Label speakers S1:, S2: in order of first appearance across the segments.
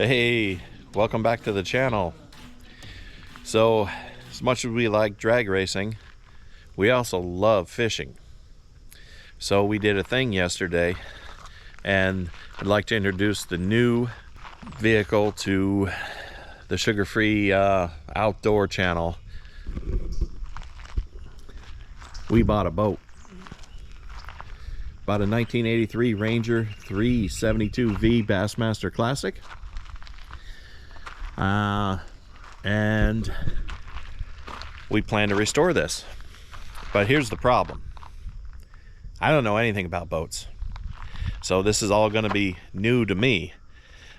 S1: Hey, welcome back to the channel. So, as much as we like drag racing, we also love fishing. So we did a thing yesterday, and I'd like to introduce the new vehicle to the Sugarfree Outdoor channel. We bought a boat. Bought a 1983 Ranger 372V Bassmaster Classic. And we plan to restore this. But here's the problem. I don't know anything about boats. So this is all going to be new to me.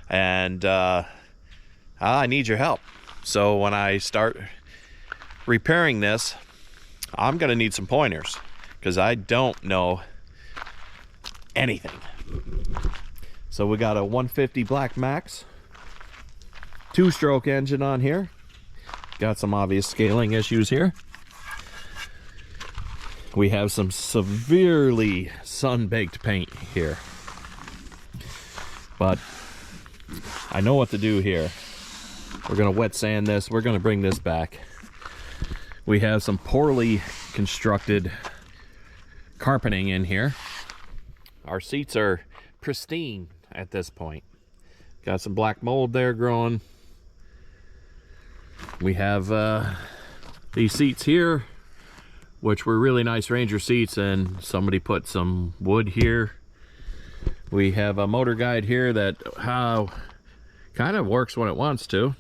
S1: And I need your help. So when I start repairing this, I'm going to need some pointers, because I don't know anything. So we got a 150 Black Max, 2-stroke engine on here. Got some obvious scaling issues here. We have some severely sun-baked paint here, but I know what to do here. We're gonna wet sand this. We're gonna bring this back. We have some poorly constructed carpeting in here. Our seats are pristine at this point. Got some black mold there growing. We have these seats here, which were really nice Ranger seats, and somebody put some wood here. We have a motor guide here that kind of works when it wants to.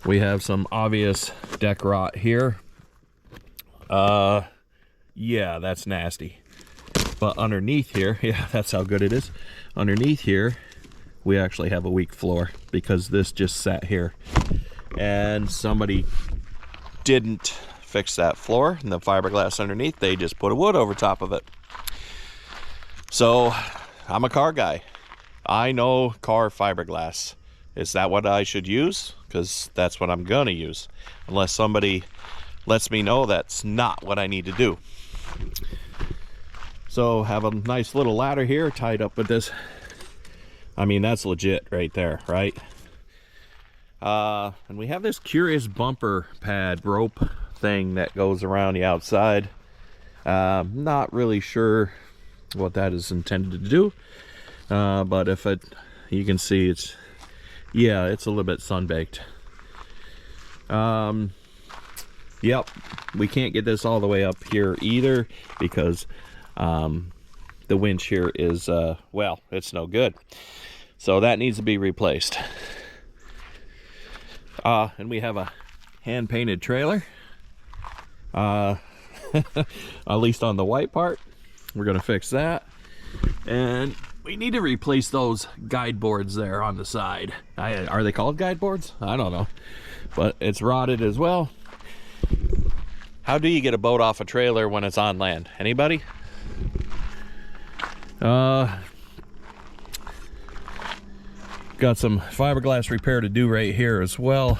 S1: We have some obvious deck rot here. Yeah, that's nasty. But underneath here, yeah, that's how good it is. Underneath here, we actually have a weak floor, because this just sat here. And somebody didn't fix that floor and the fiberglass underneath. They just put a wood over top of it. So I'm a car guy. I know car fiberglass. Is that what I should use? Because that's what I'm gonna use, unless somebody lets me know that's not what I need to do. So have a nice little ladder here tied up with this. I mean, that's legit right there, right? And we have this curious bumper pad rope thing that goes around the outside. Not really sure what that is intended to do, but if you can see it's a little bit sun-baked. Yep, we can't get this all the way up here either, because the winch here is well, it's no good, so that needs to be replaced. And we have a hand-painted trailer, at least on the white part. We're gonna fix that, and we need to replace those guide boards there on the side. Are they called guide boards? I don't know, but it's rotted as well. How do you get a boat off a trailer when it's on land? Anybody? Got some fiberglass repair to do right here as well.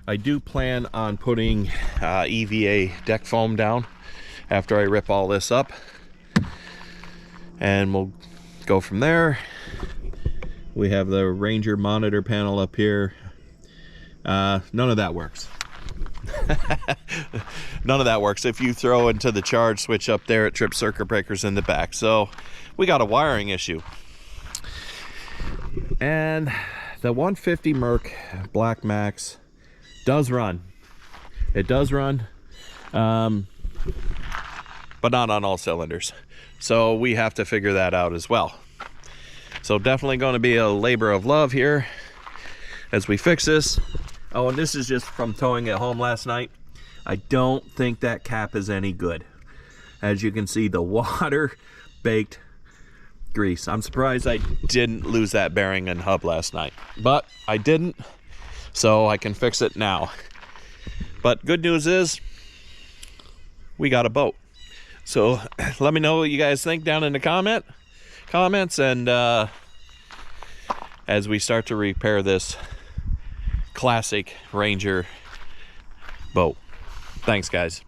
S1: I do plan on putting EVA deck foam down after I rip all this up, and we'll go from there. We have the Ranger monitor panel up here. None of that works. None of that works. If you throw into the charge switch up there, it trips circuit breakers in the back. So we got a wiring issue. And the 150 Merc Black Max does run. It does run, but not on all cylinders. So we have to figure that out as well. So definitely going to be a labor of love here as we fix this. Oh, and this is just from towing it home last night. I don't think that cap is any good. As you can see, the water baked grease. I'm surprised I didn't lose that bearing and hub last night, but I didn't, so I can fix it now. But good news is we got a boat. So let me know what you guys think down in the comments, and as we start to repair this classic Ranger boat. Thanks, guys.